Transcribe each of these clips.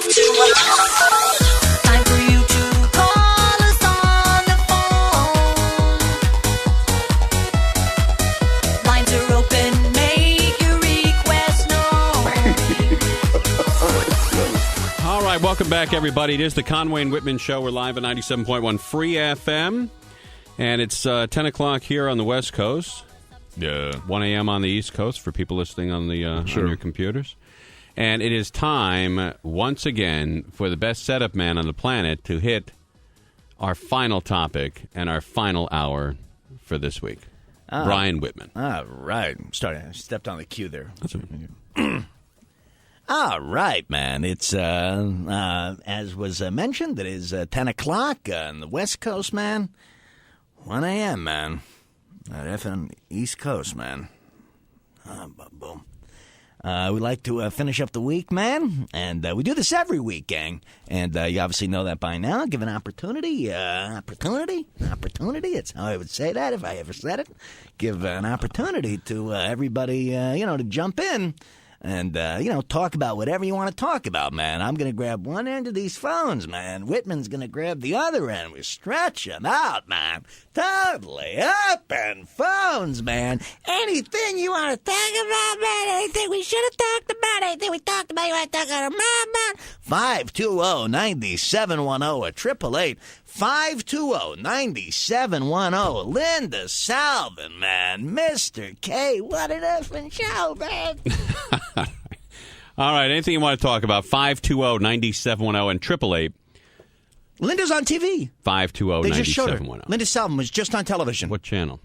Time for you to call us on the phone. Lines are open, make your request known. All right, welcome back, everybody. It is the Conway and Whitman Show. We're live at 97.1 Free FM, and it's 10 o'clock here on the West Coast. Yeah. 1 a.m. on the East Coast for people listening on the on your computers. And it is time, once again, for the best setup man on the planet to hit our final topic and our final hour for this week. Brian Whitman. All right. I stepped on the cue there. That's okay. All right, man. It's, as was mentioned, it is 10 o'clock on the West Coast, man. 1 a.m., man. FM East Coast, man. Boom. We like to finish up the week, man, and we do this every week, gang. And you obviously know that by now. Give an opportunity. Opportunity. It's how I would say that if I ever said it. Give an opportunity to everybody, to jump in. And, talk about whatever you want to talk about, man. I'm going to grab one end of these phones, man. Whitman's going to grab the other end. We stretch them out, man. Totally open phones, man. Anything you want to talk about, man. Anything we should have talked about. Anything we talked about you want to talk about, man. 520-9710 at 888-520-9710. Linda Salvin, man. Mr. K. What an effing show, man. All right, anything you want to talk about, 520-9710 and 888. Linda's on TV. 520-9710. They just showed her. Linda Salvin was just on television. What channel?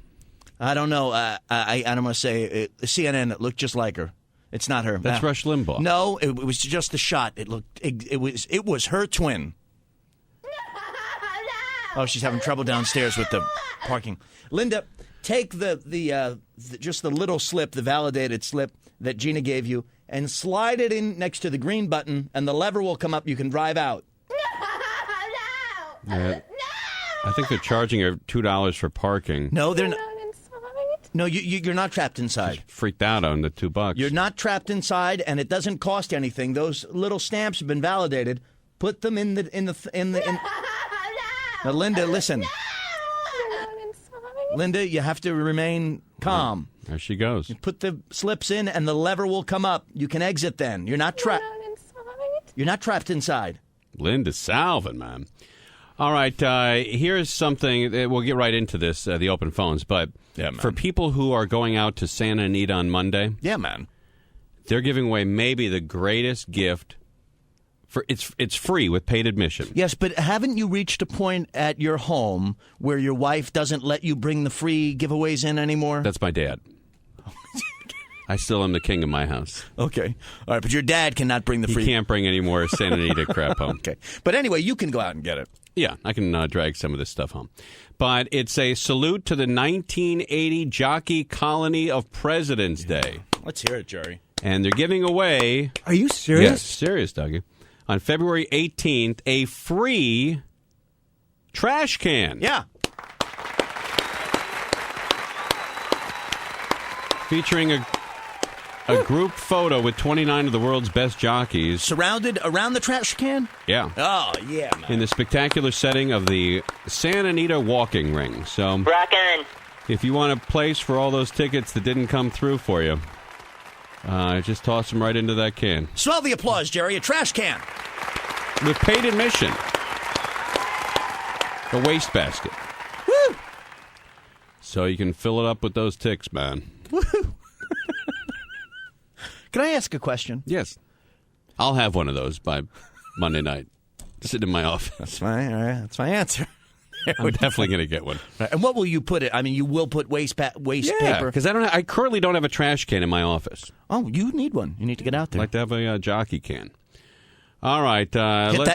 I don't know. I don't want to say CNN. It looked just like her. It's not her. That's Rush Limbaugh. No, it was just the shot. It looked. It was her twin. Oh, she's having trouble downstairs with the parking. Linda, take the just the little slip, the validated slip that Gina gave you, and slide it in next to the green button, and the lever will come up. You can drive out. I think they're charging her $2 for parking. No, they're not. No, you're not trapped inside. Just freaked out on the $2. You're not trapped inside, and it doesn't cost anything. Those little stamps have been validated. Put them in the. Now, Linda, listen. Linda, you have to remain calm. There she goes. You put the slips in, and the lever will come up. You can exit then. You're not trapped. You're not trapped inside. Linda Salvin, man. All right, here's something. We'll get right into this, the open phones. But for people who are going out to Santa Anita on Monday, they're giving away maybe the greatest gift. It's free with paid admission. Yes, but haven't you reached a point at your home where your wife doesn't let you bring the free giveaways in anymore? That's my dad. I still am the king of my house. Okay. All right, but your dad cannot bring the free. He can't bring any more Santa Anita crap home. Okay. But anyway, you can go out and get it. Yeah, I can drag some of this stuff home. But it's a salute to the 1980 Jockey Colony of President's Day. Let's hear it, Jerry. And they're giving away... Are you serious? Yes, serious, Dougie. On February 18th, a free trash can. Yeah. Featuring a group photo with 29 of the world's best jockeys. Surrounded around the trash can? Yeah. Oh, yeah, man. In the spectacular setting of the Santa Anita walking ring. So, rock on. If you want a place for all those tickets that didn't come through for you, just toss them right into that can. Swell the applause, Jerry. A trash can. With paid admission. A wastebasket. Woo! So you can fill it up with those ticks, man. Woo! Can I ask a question? Yes. I'll have one of those by Monday night. Sit in my office. That's fine. All right. That's my answer. I'm definitely going to get one. Right. And what will you put it? I mean, you will put waste paper. Because I currently don't have a trash can in my office. Oh, you need one. You need to get out there. I'd like to have a jockey can. All right.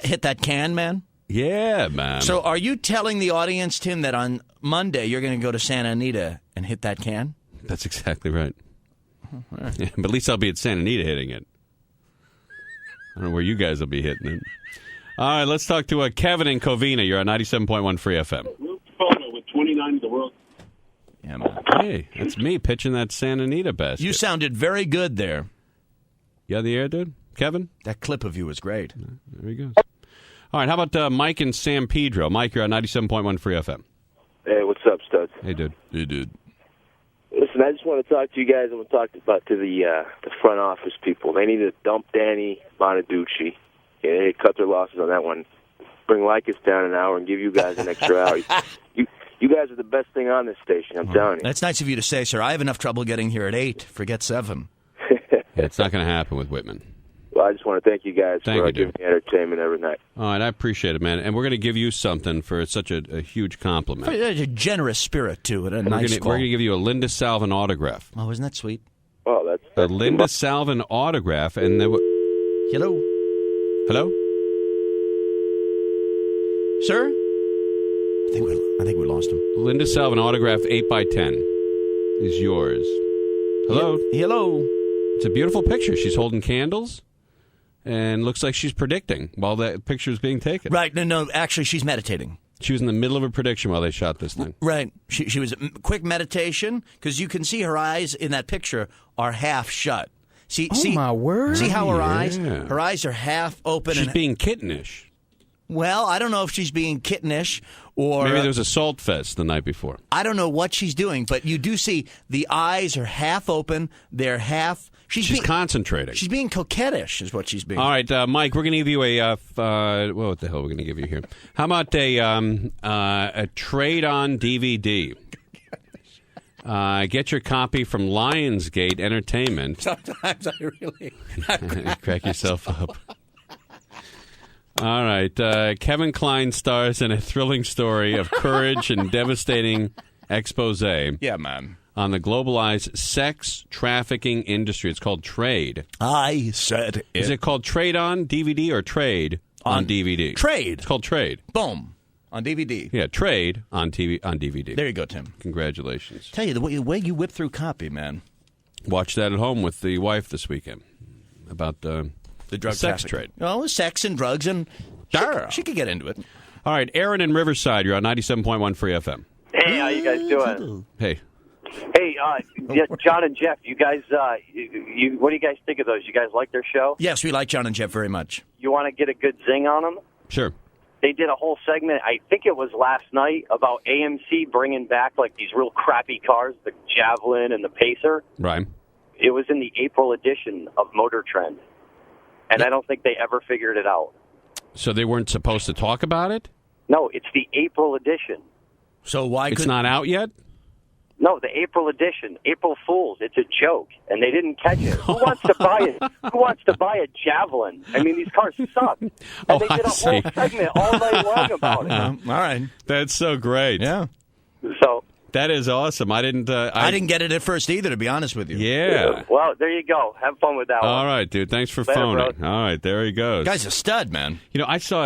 Hit that can, man. Yeah, man. So are you telling the audience, Tim, that on Monday you're going to go to Santa Anita and hit that can? That's exactly right. Right. Yeah, but at least I'll be at Santa Anita hitting it. I don't know where you guys will be hitting it. All right, let's talk to Kevin in Covina. You're on 97.1 Free FM. Photo with 29 of the world. Yeah, man. Hey, that's me pitching that Santa Anita basket. You sounded very good there. You on the air, dude? Kevin? That clip of you was great. There he goes. All right, how about Mike and San Pedro? Mike, you're on 97.1 Free FM. Hey, what's up, studs? Hey, dude. Hey, dude. Listen, I just want to talk to you guys. I want to talk about to the front office people. They need to dump Danny Bonaduce. Yeah, they need to cut their losses on that one. Bring Lycus down an hour and give you guys an extra hour. You guys are the best thing on this station, I'm telling you. That's nice of you to say, sir. I have enough trouble getting here at 8. Forget 7. Yeah, it's not going to happen with Whitman. Well, I just want to thank you guys for giving me entertainment every night. All right, I appreciate it, man. And we're going to give you something for such a huge compliment. There's a generous spirit to it. We're going to give you a Linda Salvin autograph. Oh, isn't that sweet? Oh, that's a Linda Salvin autograph. And then Hello? Hello? Sir? I think we lost him. Linda Salvin autograph 8x10 is yours. Hello? Hello? It's a beautiful picture. She's holding candles. And looks like she's predicting while that picture is being taken. Right. No, actually, she's meditating. She was in the middle of a prediction while they shot this thing. Right. She was quick meditation, because you can see her eyes in that picture are half shut. See, my word. See how her eyes are half open. She's being kittenish. Well, I don't know if she's being kittenish or... Maybe there was a salt fest the night before. I don't know what she's doing, but you do see the eyes are half open. They're half... She's concentrating. She's being coquettish, is what she's being. All right, Mike, we're going to give you what the hell are we going to give you here? How about a trade-on DVD? Get your copy from Lionsgate Entertainment. Sometimes I really... Crack yourself up. All right, Kevin Kline stars in a thrilling story of courage and devastating expose. Yeah, man. On the globalized sex trafficking industry. It's called Trade. I said it. Is it called Trade on DVD or Trade on DVD? Trade. It's called Trade. Boom. On DVD. Yeah, Trade on DVD. There you go, Tim. Congratulations. Tell you, the way you whip through copy, man. Watch that at home with the wife this weekend about the drug sex trafficking. trade. Oh, sex and drugs, and she could get into it. All right, Aaron in Riverside, you're on 97.1 Free FM. Hey, how you guys doing? Hey. Hey, John and Jeff, you guys, what do you guys think of those? You guys like their show? Yes, we like John and Jeff very much. You want to get a good zing on them? Sure. They did a whole segment, I think it was last night, about AMC bringing back like these real crappy cars, the Javelin and the Pacer. Right. It was in the April edition of Motor Trend, and I don't think they ever figured it out. So they weren't supposed to talk about it? No, it's the April edition. So why It's not out yet? No, the April edition, April Fools. It's a joke, and they didn't catch it. Who wants to buy it? Who wants to buy a Javelin? I mean, these cars suck. And they did a whole segment all night long about it. All right, that's so great. Yeah. So that is awesome. I didn't get it at first either, to be honest with you. Yeah. Well, there you go. Have fun with that one. All right, dude. Thanks for Later, phoning. bro. All right, there he goes. Guy's a stud, man. You know, I saw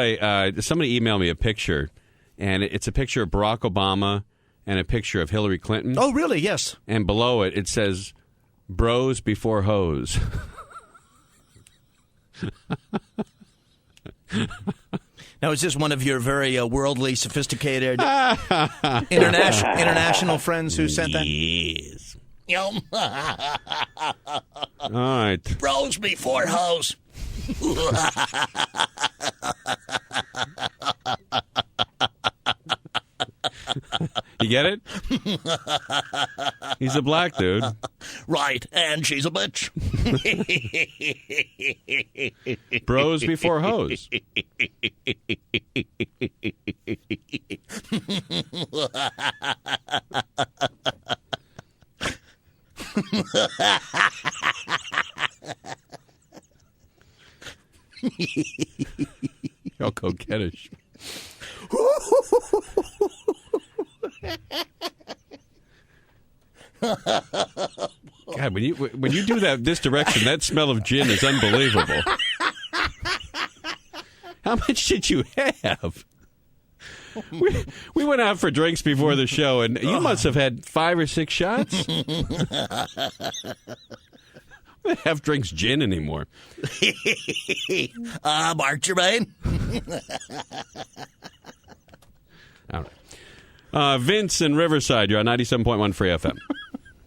somebody emailed me a picture, and it's a picture of Barack Obama and a picture of Hillary Clinton. Oh, really? Yes. And below it, it says, bros before hoes. Now, is this one of your very worldly, sophisticated international friends who sent that? Yes. All right. Bros before hoes. You get it? He's a black dude. Right, and she's a bitch. Bros before hoes. How coquettish. God, when you do this direction, that smell of gin is unbelievable. How much did you have? We went out for drinks before the show, and you must have had 5 or 6 shots. I don't have drinks gin anymore. Mark Jermaine. All right. Vince in Riverside, you're on 97.1 Free FM.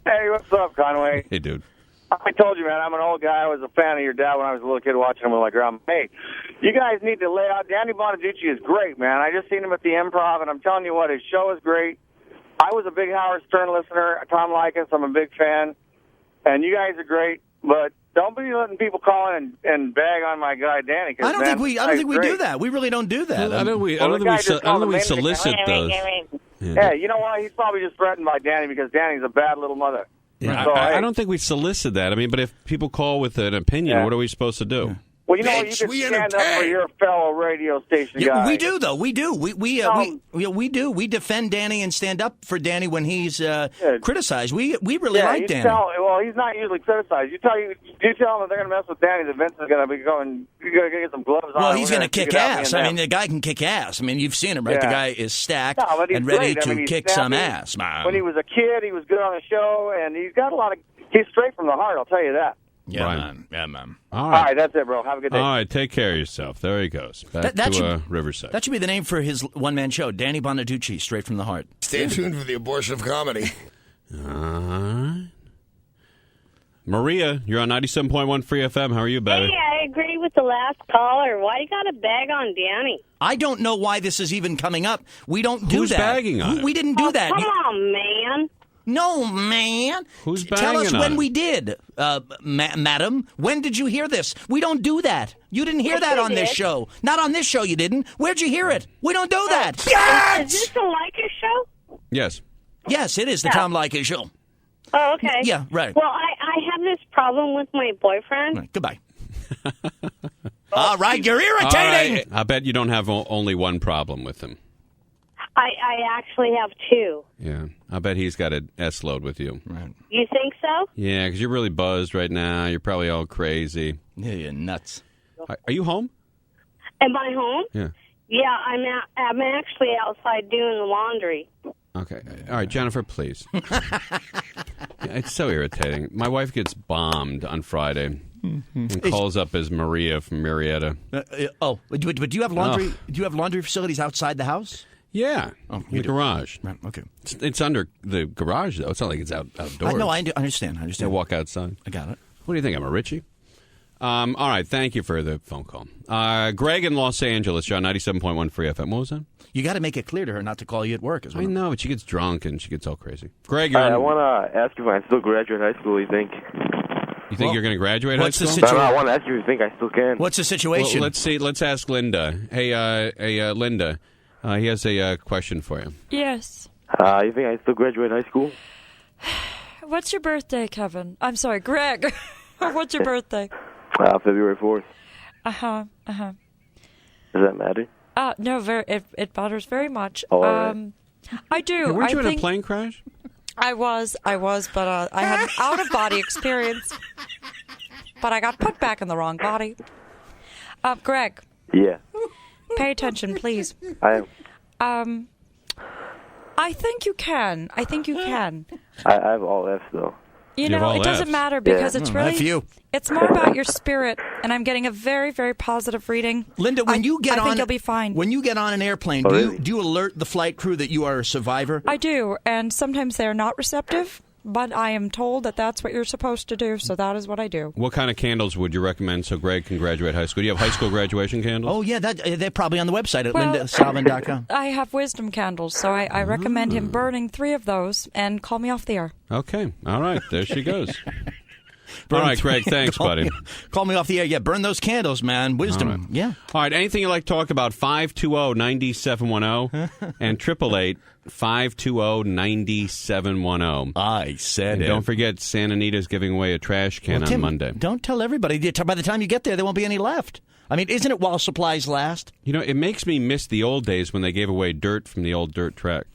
Hey, what's up, Conway? Hey, dude. I told you, man, I'm an old guy. I was a fan of your dad when I was a little kid watching him with my grandma. Hey, you guys need to lay out. Danny Bonaduce is great, man. I just seen him at the Improv, and I'm telling you what, his show is great. I was a big Howard Stern listener. Tom Likas, I'm a big fan. And you guys are great, but don't be letting people call in and bag on my guy Danny. I don't think we do that. We really don't do that. I don't think we solicit those. Yeah, you know what? He's probably just threatened by Danny because Danny's a bad little mother. Yeah. So, I don't think we solicit that. I mean, but if people call with an opinion, what are we supposed to do? Well, you know what? You can stand up for your fellow radio station guy. We do, though. We do. We do. We defend Danny and stand up for Danny when he's criticized. We really like Danny. Well, he's not usually criticized. You tell him that they're going to mess with Danny, that Vince is going to be going. You're going to get some gloves on. Well, he's going to kick ass. I mean, the guy can kick ass. I mean, you've seen him, right? Yeah. The guy is stacked and ready to kick some ass. When he was a kid, he was good on the show, and he's got a lot of. He's straight from the heart. I'll tell you that. Yeah, man. Yeah, man. All right, that's it, bro. Have a good day. All right, take care of yourself. There he goes. Back to Riverside. That should be the name for his one-man show, Danny Bonaduce, straight from the heart. Stay tuned for the abortion of comedy. All right. Maria, you're on 97.1 Free FM. How are you, baby? Hey, I agree with the last caller. Why you got to bag on Danny? I don't know why this is even coming up. We don't do Who's that. bagging on it? We didn't do that. Come on, man. No, man. Who's Tell us banging when on we it? did, madam. When did you hear this? We don't do that. You didn't hear that on this show. Not on this show, you didn't. Where'd you hear it? We don't do that. Is this a Leica show? Yes. Yes, it is the Tom Likas show. Oh, okay. Yeah, right. Well, I have this problem with my boyfriend. Right, goodbye. All right, you're irritating. I bet you don't have only one problem with him. I actually have two. Yeah, I bet he's got an S-load with you. Right. You think so? Yeah, because you're really buzzed right now. You're probably all crazy. Yeah, you're nuts. Are you home? Am I home? Yeah. Yeah, I'm actually outside doing the laundry. Okay. All right, Jennifer, please. It's so irritating. My wife gets bombed on Friday and calls up as Maria from Marietta. But do you have laundry? Do you have laundry facilities outside the house? Yeah, in the garage. Right, okay. It's under the garage, though. It's not like it's outdoors. No, I understand. You walk outside. I got it. What do you think? I'm a Richie? All right, thank you for the phone call. Greg in Los Angeles, you're on 97.1 Free FM. What was that? You got to make it clear to her not to call you at work as well. I know, but she gets drunk and she gets all crazy. Greg, you're on. I want to ask you if I still graduate high school, you think? You think you're going to graduate high school? No, I want to ask you if you think I still can. What's the situation? Well, let's see. Let's ask Linda. Hey, Linda. He has a question for you. Yes. You think I still graduate high school? What's your birthday, Kevin? I'm sorry, Greg. What's your birthday? February 4th. Uh-huh. Does that matter? No, it matters very much. Oh, right. I do. Hey, weren't you in a plane crash? I was, but I had an out-of-body experience. But I got put back in the wrong body. Greg. Yeah. Pay attention, please. I am. I think you can. I have all F's, though. You know, it doesn't matter because it's really, it's more about your spirit, and I'm getting a very, very positive reading. Linda, when you get I think you'll be fine. When you get on an airplane, do you alert the flight crew that you are a survivor? I do, and sometimes they're not receptive, but I am told that that's what you're supposed to do, so that is what I do. What kind of candles would you recommend so Greg can graduate high school? Do you have high school graduation candles? Oh, yeah, they're probably on the website at lindasalvin.com. I have wisdom candles, so I recommend him burning 3 of those and call me off the air. Okay. All right. There she goes. All right, Greg. Thanks, buddy. Call me off the air. Yeah, burn those candles, man. Wisdom. All right. Yeah. All right. Anything you'd like to talk about, 520-9710 and 888-520-9710. I said and don't forget, Santa Anita's giving away a trash can on Monday. Don't tell everybody. By the time you get there, there won't be any left. I mean, isn't it while supplies last? You know, it makes me miss the old days when they gave away dirt from the old dirt track.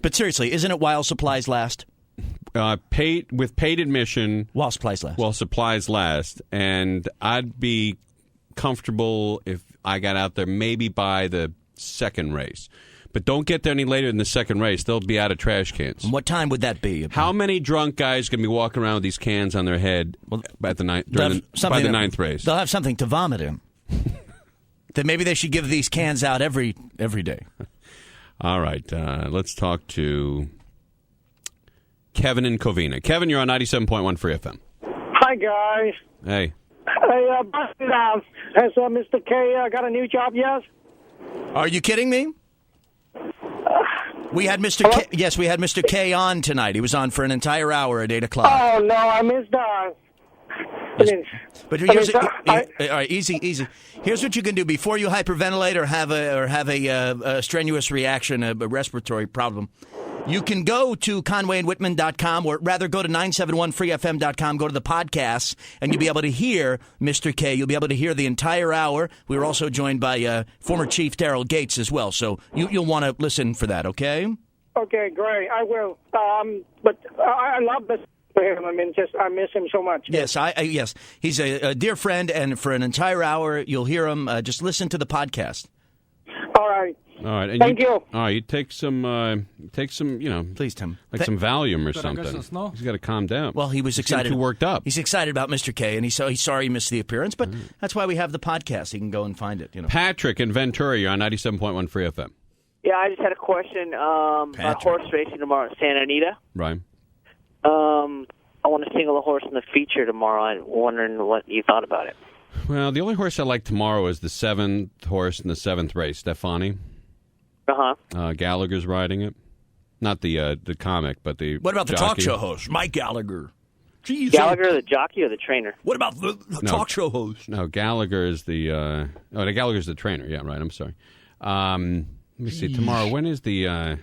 But seriously, isn't it while supplies last? Paid admission while supplies last, and I'd be comfortable if I got out there maybe by the second race. But don't get there any later than the second race. They'll be out of trash cans. And what time would that be? How many drunk guys can be walking around with these cans on their head by the ninth race? They'll have something to vomit in. Then maybe they should give these cans out every day. All right, let's talk to Kevin in Covina. Kevin, you're on 97.1 Free FM. Hi, guys. Hey. Hey, has Mr. K got a new job yet? Are you kidding me? We had Mr. K. Yes, we had Mr. K on tonight. He was on for an entire hour at 8 o'clock. Oh, no, I missed that. But here's all right, easy. Here's what you can do before you hyperventilate or have a strenuous reaction, a respiratory problem. You can go to conwayandwhitman.com, or rather go to 971freefm.com, go to the podcasts, and you'll be able to hear Mr. K. You'll be able to hear the entire hour. We were also joined by former Chief Daryl Gates as well, so you'll want to listen for that, okay? Okay, great. I will. But I love this for him. I mean, I miss him so much. Yes, yes. He's a dear friend, and for an entire hour, you'll hear him. Just listen to the podcast. All right. All right. And Thank you. All right, you take some, please, Tim, like some Valium or something. He's got to calm down. Well, he was excited. Too worked up. He's excited about Mr. K, and he's sorry he missed the appearance, but that's why we have the podcast. He can go and find it. Patrick in Ventura, you're on 97.1 Free FM. Yeah, I just had a question about horse racing tomorrow at Santa Anita. Right. I want to single a horse in the feature tomorrow. I'm wondering what you thought about it. Well, the only horse I like tomorrow is the 7th horse in the 7th race, Stefani. Gallagher's riding it. Not the comic, but the What about the jockey. talk show host, Mike Gallagher? Jeez, Gallagher, the jockey or the trainer? What about the talk show host? No, Gallagher is the Gallagher's the trainer. Yeah, right. I'm sorry. Let me see. Tomorrow, when is the... I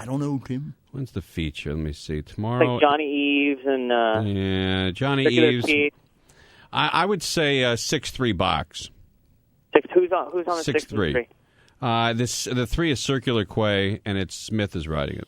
don't know, Tim. When's the feature? Let me see. Tomorrow... Like Johnny Eves and... yeah, Johnny Eves. I would say 6-3 box. Who's on the 6-3? The 3 is Circular Quay, and it's Smith is riding it.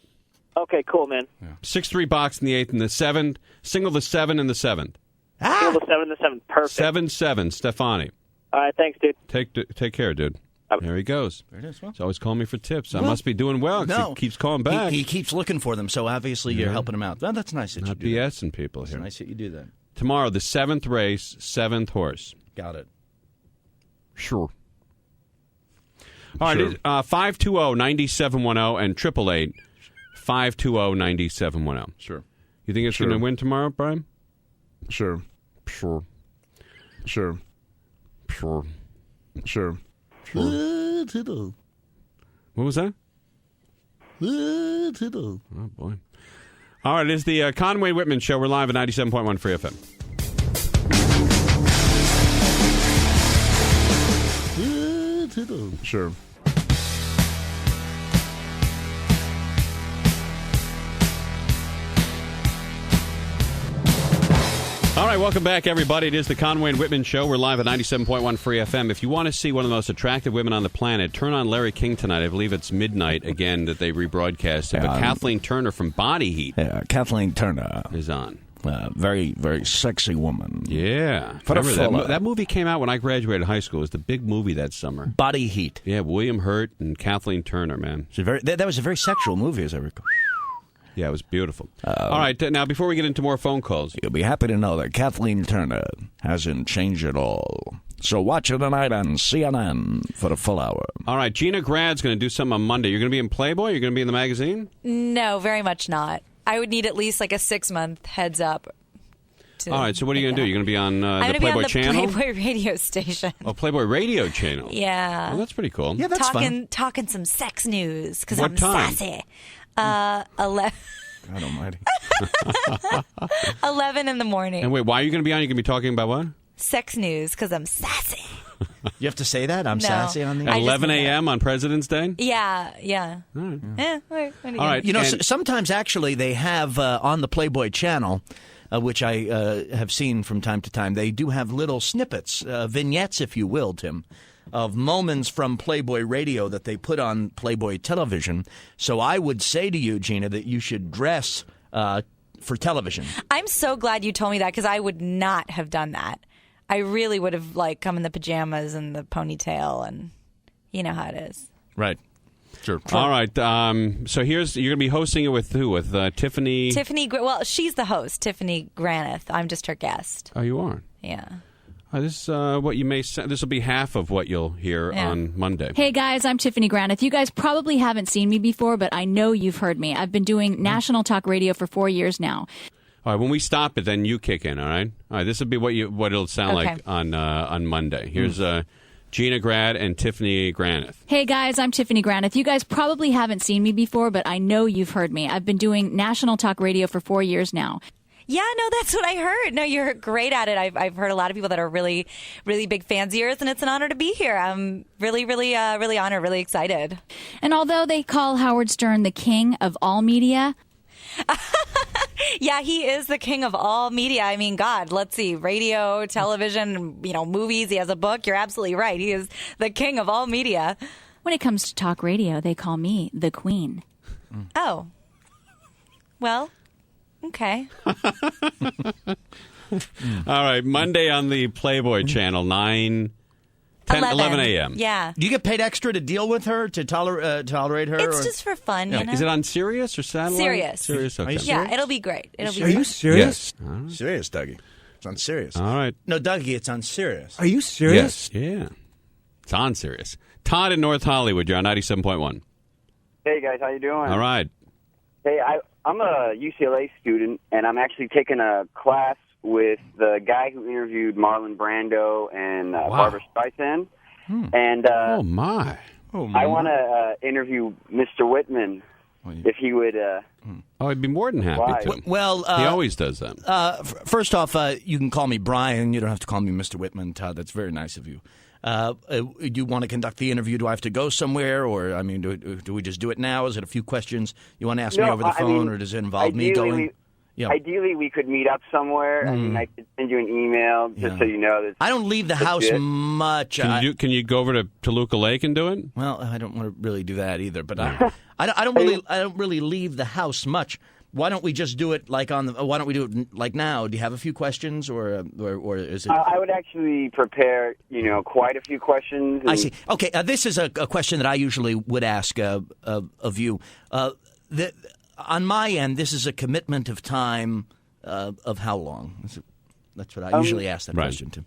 Okay, cool, man. 6-3 box in the 8th and the 7th. Single the 7 in the 7th. Single the 7 and the 7th. Perfect. 7-7, Stefani. All right, thanks, dude. Take care, dude. There he goes. There it is. Well, he's always calling me for tips. I must be doing well because he keeps calling back. He keeps looking for them, so obviously you're helping him out. Well, that's nice that Not you do that. BSing people here. It's nice that you do that. Tomorrow, the 7th race, 7th horse. Got it. Sure. All right, 520-9710 and 888-520-9710. Sure. You think it's going to win tomorrow, Brian? Sure. Sure. Sure. Sure. Sure. What was that? Oh, boy. All right, it's the Conway Whitman Show. We're live at 97.1 Free FM. Sure. All right, welcome back, everybody. It is the Conway and Whitman Show. We're live at 97.1 Free FM. If you want to see one of the most attractive women on the planet, turn on Larry King tonight. I believe it's midnight again that they rebroadcast it. But Kathleen Turner from Body Heat Kathleen Turner is on. Very, very sexy woman. Yeah. That movie came out when I graduated high school. It was the big movie that summer. Body Heat. Yeah, William Hurt and Kathleen Turner, man. That was a very sexual movie, as I recall. Yeah, it was beautiful. All right, now before we get into more phone calls. You'll be happy to know that Kathleen Turner hasn't changed at all. So watch it tonight on CNN for the full hour. All right, Gina Grad's going to do something on Monday. You're going to be in Playboy? You're going to be in the magazine? No, very much not. I would need at least like a 6-month heads up. All right, so what are you going to do? You're going to be on the Playboy channel? Playboy radio station. Oh, Playboy radio channel. Yeah. Well, that's pretty cool. Yeah, that's fun. Talking some sex news because What I'm time? sassy. 11. God almighty. 11 in the morning. And wait, why are you going to be on? You're going to be talking about what? Sex news because I'm sassy. You have to say that? I'm No. sassy on the At 11 a.m. on President's Day? Yeah. All right. What All right. You know, sometimes actually they have on the Playboy channel, which I have seen from time to time, they do have little snippets, vignettes, if you will, Tim, of moments from Playboy radio that they put on Playboy television. So I would say to you, Gina, that you should dress for television. I'm so glad you told me that because I would not have done that. I really would have come in the pajamas and the ponytail, and you know how it is. Right. Sure. All right. So you're going to be hosting it with who? With Tiffany? Well, she's the host, Tiffany Granith. I'm just her guest. Oh, you are? Yeah. This what you may. This will be half of what you'll hear on Monday. Hey guys, I'm Tiffany Granith. You guys probably haven't seen me before, but I know you've heard me. I've been doing national talk radio for 4 years now. All right, when we stop it, then you kick in. All right. This will be what it'll sound like on Monday. Here's Gina Grad and Tiffany Granith. Hey guys, I'm Tiffany Granith. You guys probably haven't seen me before, but I know you've heard me. I've been doing national talk radio for 4 years now. Yeah, no, that's what I heard. No, you're great at it. I've heard a lot of people that are really, really big fans of yours, and it's an honor to be here. I'm really, really, really honored, really excited. And although they call Howard Stern the king of all media... Yeah, he is the king of all media. I mean, God, let's see, radio, television, movies. He has a book. You're absolutely right. He is the king of all media. When it comes to talk radio, they call me the queen. Oh. Well... Okay. All right. Monday on the Playboy channel, 11 a.m. Yeah. Do you get paid extra to deal with her, to tolerate her? It's just for fun, you know? Is it on Sirius or satellite? Sirius. Sirius, okay. Yeah, it'll be great. Are you serious? Yes. Serious, Dougie. It's on Sirius. All right. No, Dougie, it's on Sirius. Are you serious? Yes. Yeah. It's on Sirius. Todd in North Hollywood, you're on 97.1. Hey, guys. How you doing? All right. Hey, I'm a UCLA student, and I'm actually taking a class with the guy who interviewed Marlon Brando and Barbra Streisand. And oh my! I want to interview Mr. Whitman if he would. Oh, I'd be more than happy to. Well, he always does that. First off, you can call me Brian. You don't have to call me Mr. Whitman, Todd. That's very nice of you. Do you want to conduct the interview? Do I have to go somewhere, or I mean, do we just do it now? Is it a few questions you want to ask me over the phone, or does it involve me going? Ideally, we could meet up somewhere. I mean, I could send you an email just so you know that. I don't leave the house much. Can you go over to Toluca Lake and do it? Well, I don't want to really do that either. But I don't really leave the house much. Why don't we just do it why don't we do it like now? Do you have a few questions, or is it? I would actually prepare, quite a few questions. I see. Okay, this is a question that I usually would ask of you. On my end, this is a commitment of time of how long? That's what I usually ask that question to.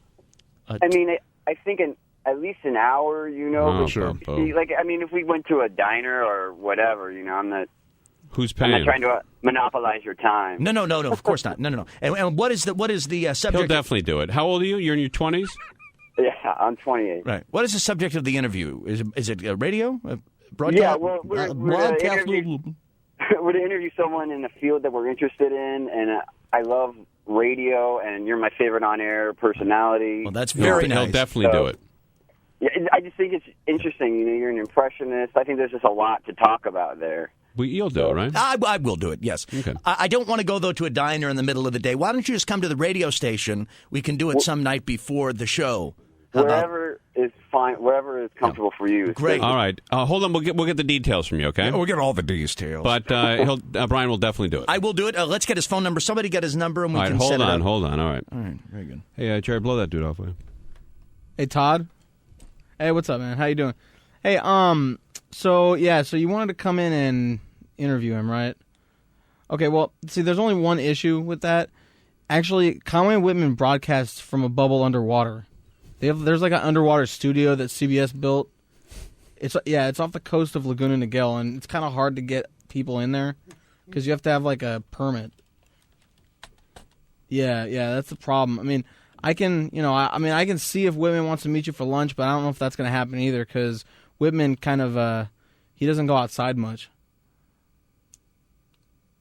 I mean, I think at least an hour. Oh, sure. If we went to a diner or whatever, I'm not. Who's paying? I'm not trying to monopolize your time. No, of course not. No. And what is the subject? He'll definitely do it. How old are you? You're in your 20s? Yeah, I'm 28. Right. What is the subject of the interview? Is it radio? Broadcast? Yeah, well, we're to interview someone in the field that we're interested in, and I love radio, and you're my favorite on-air personality. Well, that's very nice. He'll definitely do it. Yeah, I just think it's interesting. You're an impressionist. I think there's just a lot to talk about there. Well, you'll do it, right? I will do it, yes. Okay. I don't want to go, though, to a diner in the middle of the day. Why don't you just come to the radio station? We can do it some night before the show. Wherever is fine. Wherever is comfortable for you. Great. All right. Hold on. We'll get the details from you, okay? We'll get all the details. But Brian will definitely do it. I will do it. Let's get his phone number. Somebody get his number, and we can set it up. Hold on. All right. All right. Very good. Hey, Jerry, blow that dude off, will you? Hey, Todd. Hey, what's up, man? How you doing? Hey, so you wanted to come in and interview him, right? Okay, well, see, there's only one issue with that. Actually, Conway and Whitman broadcasts from a bubble underwater. There's like an underwater studio that CBS built. It's off the coast of Laguna Niguel, and it's kind of hard to get people in there because you have to have like a permit. Yeah, that's the problem. I mean, I can see if Whitman wants to meet you for lunch, but I don't know if that's going to happen either because Whitman kind of he doesn't go outside much.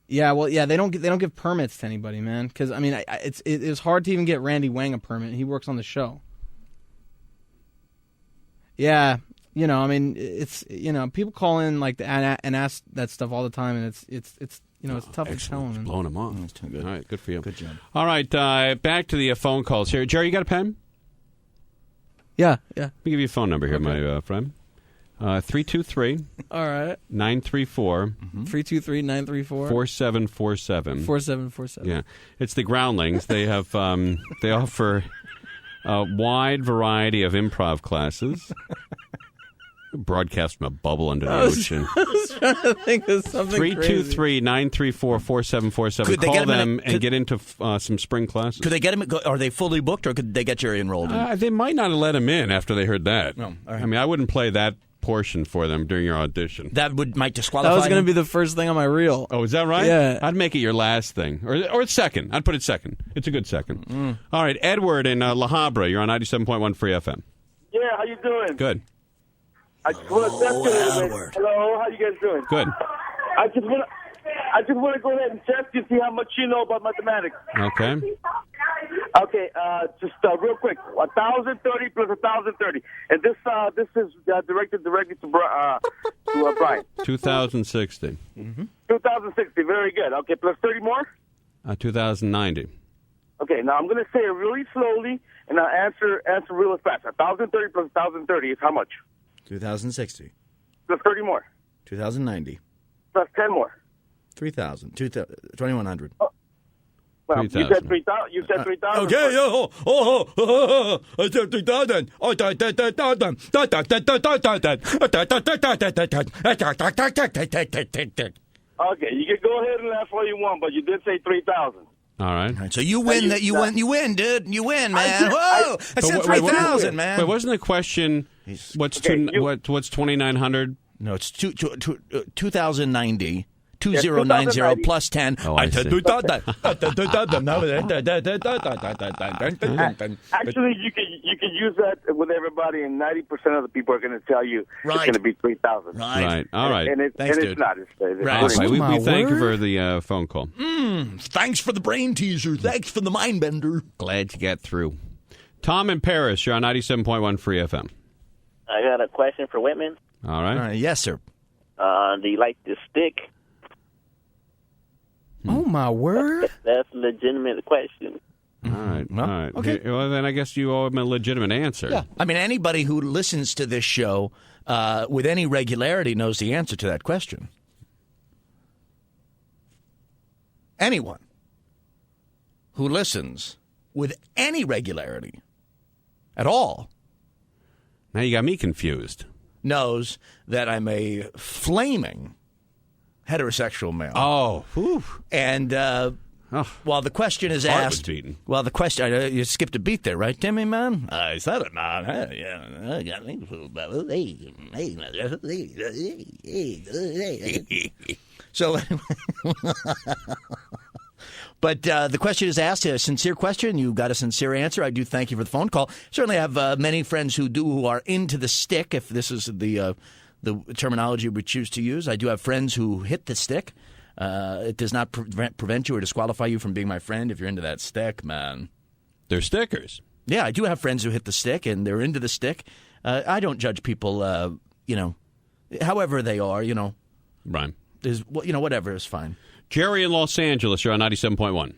Yeah, well, they don't give permits to anybody, man. Because I mean, it's hard to even get Randy Wang a permit. He works on the show. Yeah, I mean, it's people call in like and ask that stuff all the time, and it's tough to tell them. Blowing them off. That's too good. All right, good for you. Good job. All right, back to the phone calls here. Jerry, you got a pen? Yeah. Let me give you a phone number here, my friend. 323. All right. 934. 323-934. 4747. 4747. Yeah, it's the Groundlings. They have they offer a wide variety of improv classes. Broadcast from a bubble under the ocean. I was trying to think of something 323-934-4747. Call them and get into some spring classes. Could they get him? Are they fully booked, or could they get you enrolled in? They might not have let him in after they heard that. No, all right. I mean, I wouldn't play that portion for them during your audition. That might disqualify. That was going to be the first thing on my reel. Oh, is that right? Yeah. I'd make it your last thing. Or second. I'd put it second. It's a good second. All right, Edward in La Habra. You're on 97.1 Free FM. Yeah, how you doing? Good. I just want to test you a little bit. Hello, how you guys doing? Good. I just want to go ahead and test you, see how much you know about mathematics. Okay. Okay, just real quick, 1,030 plus 1,030, and this is directed directly to Brian. 2,060. 2,060, very good. Okay, plus 30 more. 2,090. Okay, now I'm going to say it really slowly, and I'll answer real fast. 1,030 plus 1,030 is how much? 2,060. Plus 30 more. 2,090. Plus 10 more. 3,000. 2,100. Well, you said 3,000. You said 3,000. Okay, I said 3,000. Okay, you can go ahead and laugh all you want, but you did say 3,000. All right. So you win. You win, dude. You win, man. Whoa! I said 3,000, man. Wait, wasn't the question what's 2,900? No, it's 2,090. 2090 plus 10. Oh, I see. Actually, you can use that with everybody, and 90% of the people are going to tell you it's going to be 3,000. Right. All right. And it's not. It's Right. We thank you for the phone call. Thanks for the brain teaser. Thanks for the mind bender. Glad to get through. Tom in Paris, you're on 97.1 Free FM. I got a question for Whitman. All right. Yes, sir. Do you like the stick? Oh, my word. That's a legitimate question. All right. All right. Okay. Well, then I guess you owe him a legitimate answer. Yeah. I mean, anybody who listens to this show with any regularity knows the answer to that question. Anyone who listens with any regularity at all Now you got me confused. knows that I'm a flaming heterosexual male. Oh, whew. And while the question is Heart was asked, beating. well, the question you skipped a beat there, right, Timmy, man? I said it, man. So, but the question is asked, a sincere question. You got a sincere answer. I do thank you for the phone call. Certainly have many friends who are into the stick, if this is the terminology we choose to use. I do have friends who hit the stick. It does not prevent you or disqualify you from being my friend if you're into that stick, man. They're stickers. Yeah, I do have friends who hit the stick, and they're into the stick. I don't judge people, however they are, Right. Whatever is fine. Jerry in Los Angeles, you're on 97.1.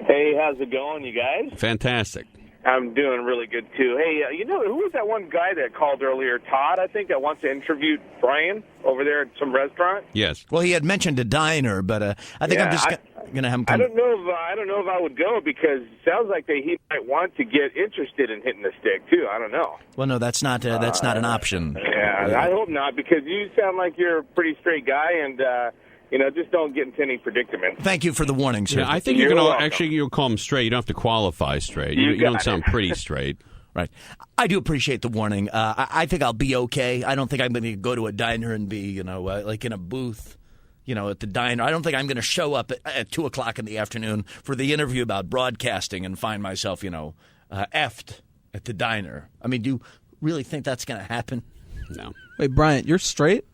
Hey, how's it going, you guys? Fantastic. I'm doing really good, too. Hey, who was that one guy that called earlier? Todd, I think, that wants to interview Brian over there at some restaurant? Yes. Well, he had mentioned a diner, but I think I'm just going to have him come. I don't know if I would go, because it sounds like he might want to get interested in hitting the stick, too. I don't know. Well, no, that's not an option. Yeah, I hope not, because you sound like you're a pretty straight guy, and just don't get into any predicament. Thank you for the warning, sir. Yeah, I think you can you'll call him straight. You don't have to qualify straight. You don't sound pretty straight. Right. I do appreciate the warning. I think I'll be okay. I don't think I'm going to go to a diner and be, like in a booth, at the diner. I don't think I'm going to show up at 2 o'clock in the afternoon for the interview about broadcasting and find myself, effed at the diner. I mean, do you really think that's going to happen? No. Wait, Bryant, you're straight?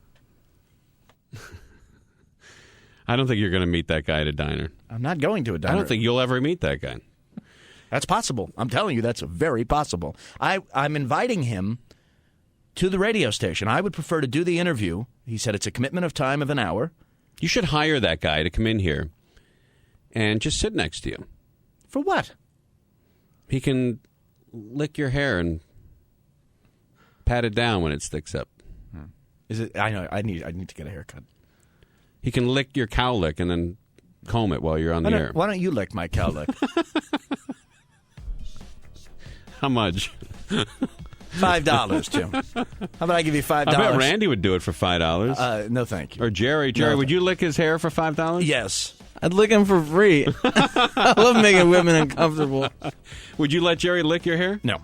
I don't think you're going to meet that guy at a diner. I'm not going to a diner. I don't think you'll ever meet that guy. That's possible. I'm telling you, that's very possible. I'm inviting him to the radio station. I would prefer to do the interview. He said it's a commitment of time of an hour. You should hire that guy to come in here and just sit next to you. For what? He can lick your hair and pat it down when it sticks up. Is it? I know. I need to get a haircut. He can lick your cowlick and then comb it while you're on the air. Why don't you lick my cowlick? How much? $5, Jim. How about I give you $5? I bet Randy would do it for $5. No, thank you. Or Jerry. Would you lick his hair for $5? Yes. I'd lick him for free. I love making women uncomfortable. Would you let Jerry lick your hair? No.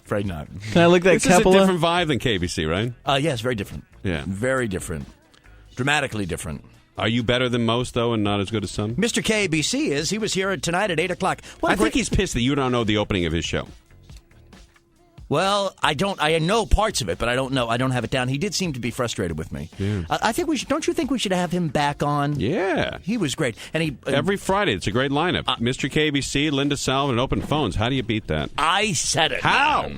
Afraid not. Can I lick that This is a different vibe than KBC, right? Yes, very different. Yeah. Very different. Dramatically different. Are you better than most, though, and not as good as some? Mr. KBC is. He was here tonight at 8 o'clock. I think he's pissed that you don't know the opening of his show. Well, I don't. I know parts of it, but I don't know. I don't have it down. He did seem to be frustrated with me. Yeah. I think we should. Don't you think we should have him back on? Yeah. He was great. And he every Friday, it's a great lineup. Mr. KBC, Linda Salvin, and Open Phones. How do you beat that? I said it. How?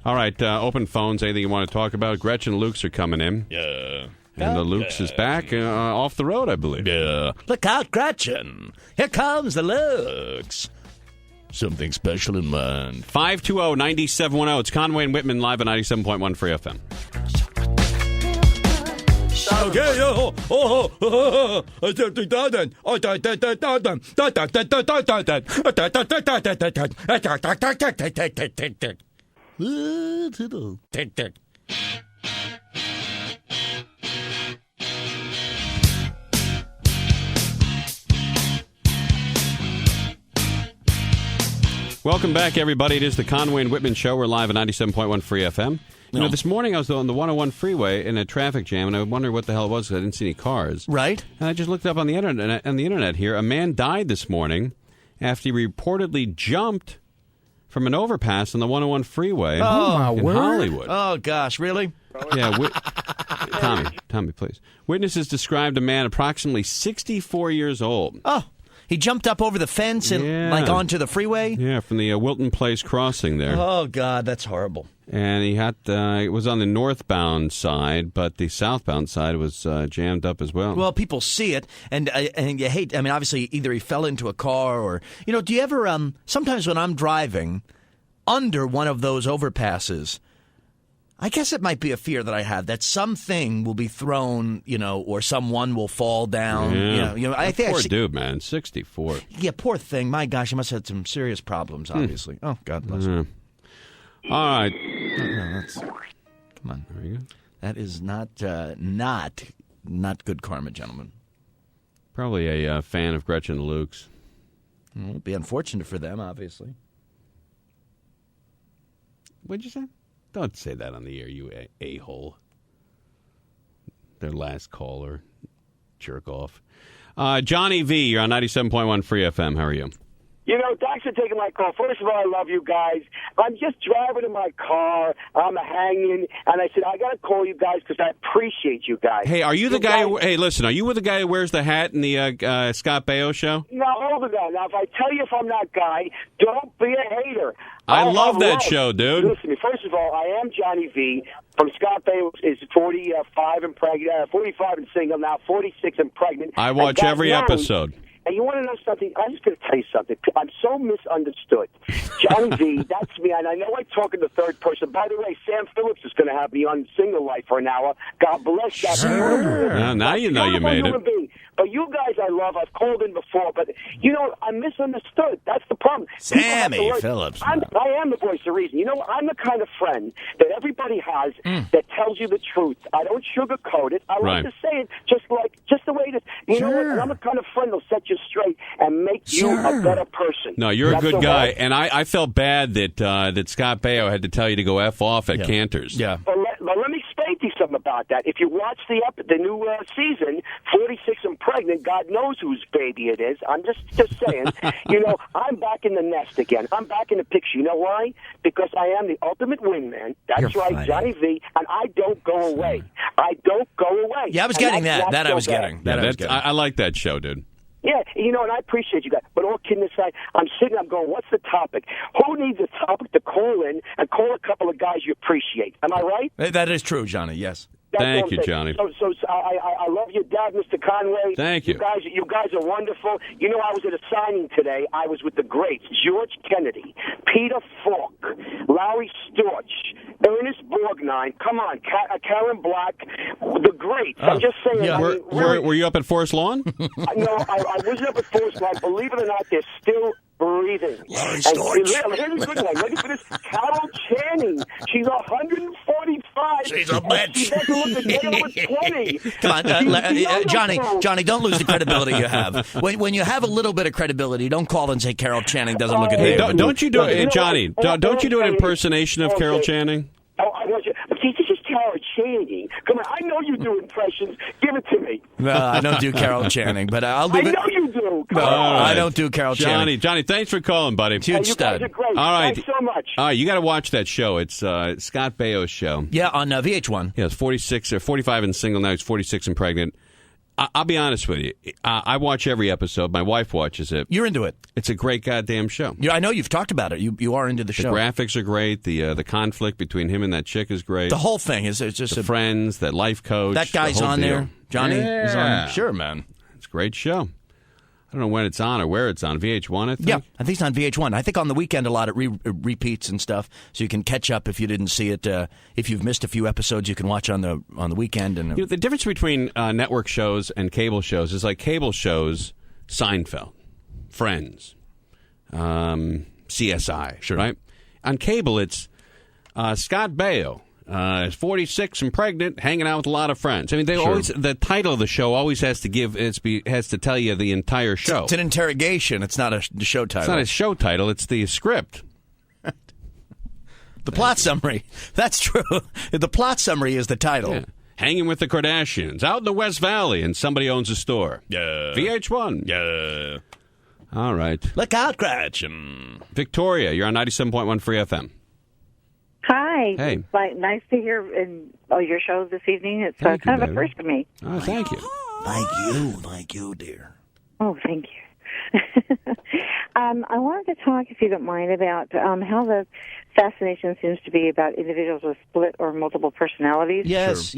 All right, Open Phones, anything you want to talk about? Gretchen and Luke's are coming in. Yeah. And the Luke's is back off the road, I believe. Yeah. Look out, Gretchen. Here comes the Luke's. Something special in mind. 520-9710. It's Conway and Whitman live at 97.1 Free FM. Welcome back, everybody. It is the Conway and Whitman Show. We're live at 97.1 Free FM. You know, this morning I was on the 101 freeway in a traffic jam, and I wondered what the hell it was because I didn't see any cars. Right. And I just looked up on the internet here. A man died this morning after he reportedly jumped from an overpass on the 101 freeway in Hollywood. Oh, gosh, really? Yeah. Tommy, please. Witnesses described a man approximately 64 years old. Oh. He jumped up over the fence and onto the freeway? Yeah, from the Wilton Place crossing there. Oh, God, that's horrible. And he had it was on the northbound side, but the southbound side was jammed up as well. Well, people see it, and you hate. I mean, obviously, either he fell into a car or do you ever? Sometimes when I'm driving under one of those overpasses, I guess it might be a fear that I have that something will be thrown, or someone will fall down. Yeah. I think poor dude, man, 64. Yeah, poor thing. My gosh, he must have had some serious problems. Obviously. Oh, God bless him. All right. Come on. There you go. That is not good karma, gentlemen. Probably a fan of Gretchen and Luke's. Well, it'd be unfortunate for them, obviously. What'd you say? Don't say that on the air, you a-hole. Their last caller. Jerk off. Johnny V, you're on 97.1 Free FM. How are you? Thanks for taking my call. First of all, I love you guys. I'm just driving in my car. I'm hanging, and I said, I got to call you guys because I appreciate you guys. Hey, are you the guy? Hey, listen, are you with the guy who wears the hat in the Scott Baio show? No, hold it now. Now, if I tell you if I'm that guy, don't be a hater. I love that show, dude. Listen, first of all, I am Johnny V from Scott Baio. Is 45 and pregnant, 45 and single now, 46 and pregnant. I watch every episode. And you want to know something? I'm just going to tell you something. I'm so misunderstood. Johnny V, that's me. And I know I talk in the third person. By the way, Sam Phillips is going to have me on Single Life for an hour. God bless that. Sure. Now you know you made it. But you guys I love. I've called in before. But, I'm misunderstood. That's the problem. Sammy Phillips. I am the voice of reason. I'm the kind of friend that everybody has that tells you the truth. I don't sugarcoat it. I like to say it just the way it is. You know what? And I'm the kind of friend that'll set you straight and make you a better person. No, you're a good guy. And I felt bad that Scott Baio had to tell you to go F off at Cantor's. Yeah. But let me explain to you something about that. If you watch the new season, 46 and pregnant, God knows whose baby it is. I'm just saying, I'm back in the nest again. I'm back in the picture. You know why? Because I am the ultimate wingman. That's You're right, funny. Johnny V, and I don't go away. I don't go away. Yeah, I was getting that. That I was getting. I like that show, dude. Yeah, and I appreciate you guys. But all kidding aside, I'm going, what's the topic? Who needs a topic to call in and call a couple of guys you appreciate? Am I right? That is true, Johnny, yes. Thank you, Johnny. So I love your dad, Mr. Conway. Thank you. You guys are wonderful. I was at a signing today. I was with the greats, George Kennedy, Peter Falk, Larry Storch, Ernest Borgnine. Come on, Karen Black, the greats. I'm just saying. Yeah. Were you up at Forest Lawn? No, I wasn't up at Forest Lawn. Believe it or not, there's still breathing. Larry And Storch. here's a good one. Ready for this? Carol Channing. She's 145. She's a bitch. She doesn't look a day over 20. Come on, Johnny, don't lose the credibility you have. When you have a little bit of credibility, don't call and say Carol Channing doesn't look a day over 20. Don't you do it, Johnny? Don't you do an impersonation of Carol Channing? Oh, I want you. See, this is Carol Channing. Come on, I know you do impressions. Give it to me. No, I don't do Carol Channing, but I'll leave it. I know you do. No, I don't do Carol Channing. Johnny, thanks for calling, buddy. Huge stud. You guys are great. All right. Thanks so much. All right, you got to watch that show. It's Scott Baio's show. Yeah, on VH1. Yeah, it's 46 or 45 and single now. It's 46 and pregnant. I'll be honest with you. I watch every episode. My wife watches it. You're into it. It's a great goddamn show. Yeah, I know you've talked about it. You are into the show. The graphics are great. The conflict between him and that chick is great. The whole thing is just the friends, that life coach. That guy's the whole on deal. there. Johnny is on. Sure, man. It's a great show. I don't know when it's on or where it's on. VH1, I think? Yeah, I think it's on VH1. I think on the weekend a lot of repeats and stuff, so you can catch up if you didn't see it. If you've missed a few episodes, you can watch on the weekend. And the difference between network shows and cable shows is like cable shows, Seinfeld, Friends, CSI, sure. Right? On cable, it's Scott Baio. Is 46 and pregnant, hanging out with a lot of friends. I mean, they always the title of the show always has to tell you the entire show. It's an interrogation. It's not a show title. It's not a show title. It's the script. The plot summary. That's true. The plot summary is the title. Yeah. Hanging with the Kardashians out in the West Valley, and somebody owns a store. Yeah. VH1. Yeah. All right. Look out, Cratch. Victoria, you're on 97.1 Free FM. Hi. Hey. Nice to hear your show this evening. It's kind of a first for me. Oh, thank you. Thank you, dear. Oh, thank you. I wanted to talk, if you don't mind, about how the fascination seems to be about individuals with split or multiple personalities. Yes,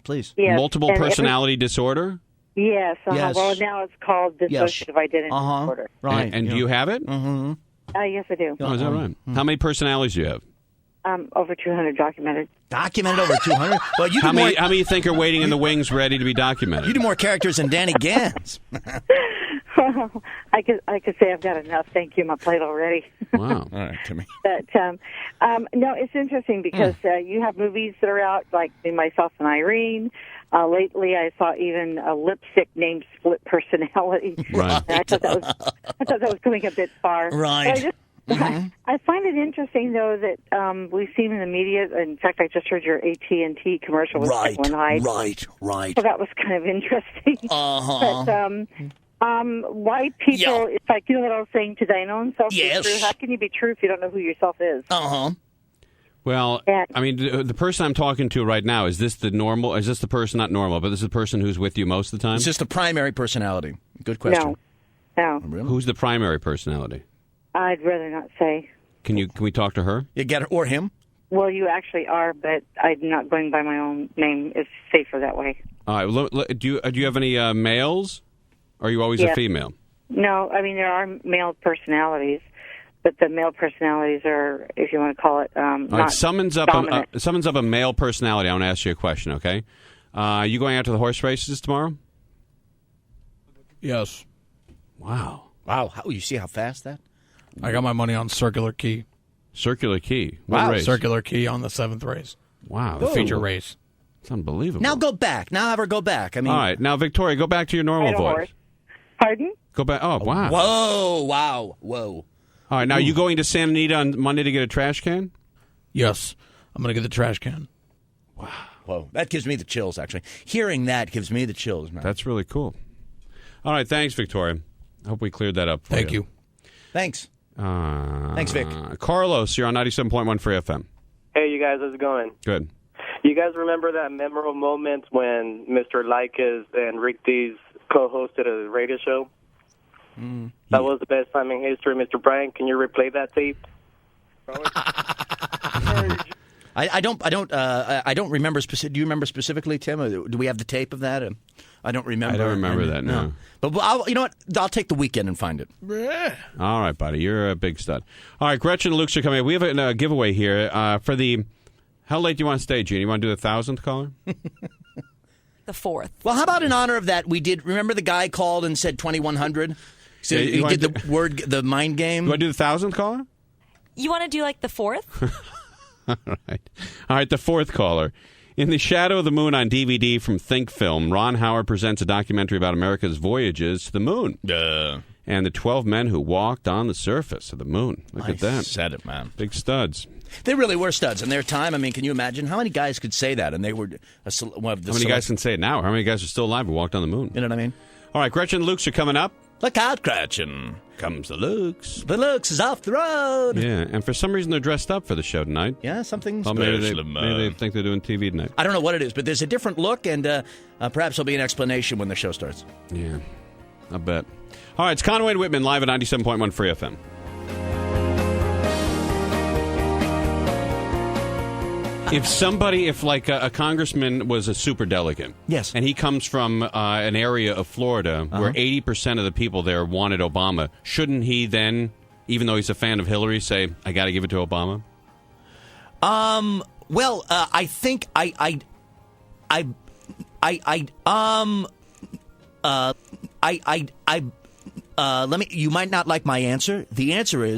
please. Yes. Multiple personality disorder? Yes. Yes. Well, now it's called dissociative identity disorder. Right. And do you have it? Mm-hmm. Yes, I do. Oh, is that right? How many personalities do you have? Over 200 documented. Documented over 200? Well, you how many you think are waiting in the wings ready to be documented? You do more characters than Danny Gans. I could say I've got enough. Thank you, my plate already. Wow. All right, Timmy. But no, it's interesting because you have movies that are out, like Myself and Irene. Lately, I saw even a lipstick named Split Personality. Right. And I thought that was going a bit far. Right. I find it interesting, though, that we've seen in the media. In fact, I just heard your AT&T commercial with Jekyll and Hyde. Right. So that was kind of interesting. But white people, it's like, you know what I was saying today, no one's self is true. How can you be true if you don't know who yourself is? Well, I mean, the person I'm talking to right now, is this the normal? Is this the person, not normal, but this is the person who's with you most of the time? It's just the primary personality. Good question. No. Really? Who's the primary personality? I'd rather not say. Can we talk to her? You get her or him? Well, you actually are, but I'm not going by my own name. It's safer that way. All right. Do you have any males? Or are you always a female? No, I mean there are male personalities, but the male personalities are, if you want to call it, not summons up a male personality. I want to ask you a question. Okay, you going out to the horse races tomorrow? Yes. Wow. You see how fast that? I got my money on Circular Key. Circular Key. What race? Circular Key on the 7th race. Wow. The feature race. It's unbelievable. Now go back. Now have her go back. I mean, all right. Now, Victoria, go back to your normal voice. Pardon? Go back. Oh, wow. Whoa. All right. Now, you going to Santa Anita on Monday to get a trash can? Yes. I'm going to get the trash can. Wow. Whoa. That gives me the chills, actually. Hearing that gives me the chills, man. That's really cool. All right. Thanks, Victoria. I hope we cleared that up for Thank you. Thanks. Thanks, Vic. Carlos, you're on 97.1 Free FM. Hey, you guys. How's it going? Good. You guys remember that memorable moment when Mr. Likas and Rick Dees co-hosted a radio show? That was the best time in history. Mr. Brian, can you replay that tape? I don't remember specific. Do you remember specifically, Tim? Do we have the tape of that? I don't remember. I don't remember that. No. But you know what? I'll take the weekend and find it. All right, buddy. You're a big stud. All right, Gretchen and Luke are coming. We have a giveaway here for the. How late do you want to stay, Gene? You want to do the 1,000th caller? The 4th. Well, how about in honor of that? We did. Remember the guy called and said 2,100. So you get the mind game. You want to do the 1,000th caller? You want to do like the 4th? All right, the 4th caller. In the Shadow of the Moon on DVD from Think Film, Ron Howard presents a documentary about America's voyages to the moon. And the 12 men who walked on the surface of the moon. Look at that. Said it, man. Big studs. They really were studs in their time. I mean, can you imagine how many guys could say that? And they were how many guys can say it now? How many guys are still alive who walked on the moon? You know what I mean? All right, Gretchen and Luke's are coming up. Look out, Gretchen. Comes the Luke's. The Luke's is off the road. Yeah, and for some reason they're dressed up for the show tonight. Yeah, something special. Maybe they think they're doing TV tonight. I don't know what it is, but there's a different look, and perhaps there'll be an explanation when the show starts. Yeah, I bet. All right, it's Conway and Whitman live at 97.1 Free FM. If like a congressman was a superdelegate, yes, and he comes from an area of Florida where 80% of the people there wanted Obama, shouldn't he then, even though he's a fan of Hillary, say, I got to give it to Obama? Well, I think you might not like my answer. The answer is